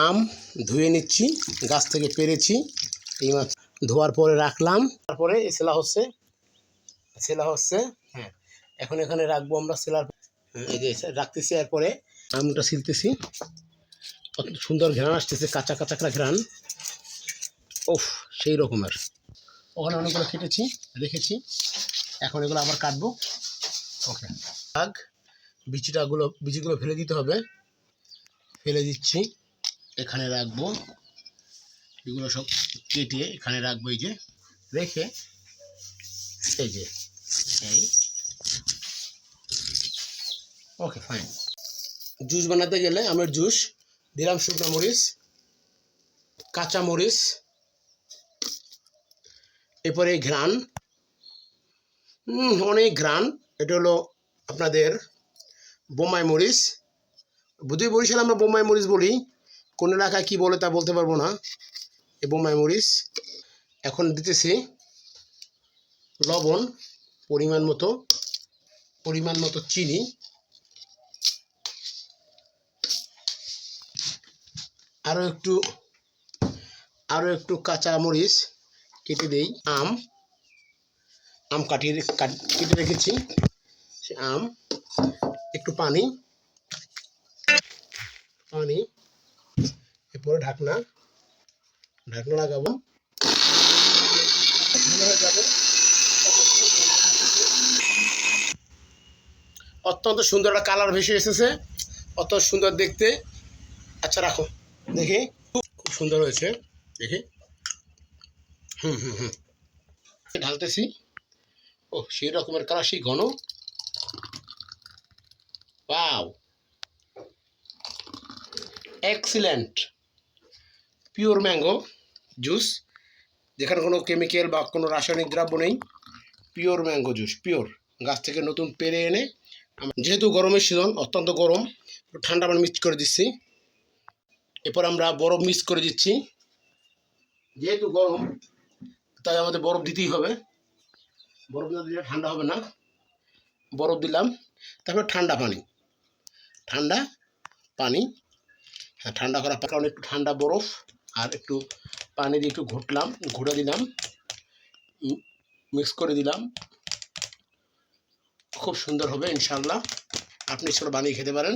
আম ধুয়ে নিচ্ছি, গাছ থেকে পেরেছি এই মাছ। ধোয়ার পরে রাখলাম, তারপরে সেলা হচ্ছে। হ্যাঁ, এখন এখানে রাখবো আমরা সেলার। এই যে রাখতেছি, এরপরে আমটা ছিলতেছি। কত সুন্দর ঘ্রাণ আসতেছে, কাঁচা কাঁচা ঘ্রাণ, ওফ সেই রকমের। ওখানে অনেকগুলো কেটেছি, রেখেছি, এখন এগুলো আবার কাটবো। ওকে, শাক বীজগুলো ফেলে দিতে হবে, ফেলে দিচ্ছি, এখানে রাখবো। এগুলো সব কেটে এখানে রাখবো, এই যে রেখে, এই যে এই। Okay fine. জুস বানাতে গেলে আমের জুস দিলাম শুকনো মরিচ, কাঁচা মরিচ, এরপরে ঘ্রাণ, অনেক ঘ্রাণ। এটা হলো আপনাদের বোম্বাই মরিচ। বুধুই বরিশাল আমরা বোম্বাই মরিচ বলি, কোন এলাকায় কী বলে তা বলতে পারবো না। এই বোম্বাই মরিচ। এখন দিতেছি লবণ পরিমাণ মতো, চিনি, আরও একটু কাঁচা মরিচ কেটে দেই। আম কেটে রেখেছি, সে আম, একটু পানি, এরপরে ঢাকনা লাগাবো, হয়ে যাবে। অত্যন্ত সুন্দর একটা কালার ভেসে এসেছে, অত সুন্দর দেখতে। আচ্ছা রাখো, দেখি, খুব সুন্দর হয়েছে, দেখি। ঢালতেছি। ও সেই রকমের কালার, সেই ঘন। Wow, excellent. Pure mango juice, যেখানে কোনো কেমিক্যাল বা কোনো রাসায়নিক দ্রব্য নেই। পিওর ম্যাঙ্গো জুস, পিওর গাছ থেকে নতুন পেরে এনে। যেহেতু গরমের সিজন, অত্যন্ত গরম, ঠান্ডা পানি মিক্স করে দিচ্ছি। এরপর আমরা বরফ মিক্স করে দিচ্ছি। যেহেতু গরম, তাই আমাদের বরফ দিতেই হবে। বরফ না দিলে ঠান্ডা হবে না। বরফ দিলাম, তারপর ঠান্ডা পানি, হ্যাঁ ঠান্ডা করা, কারণ একটু ঠান্ডা বরফ আর একটু পানি দিয়ে একটু ঘুরে দিলাম, মিক্স করে দিলাম। খুব সুন্দর হবে ইনশাল্লাহ, আপনি সেটা বানিয়ে খেতে পারেন।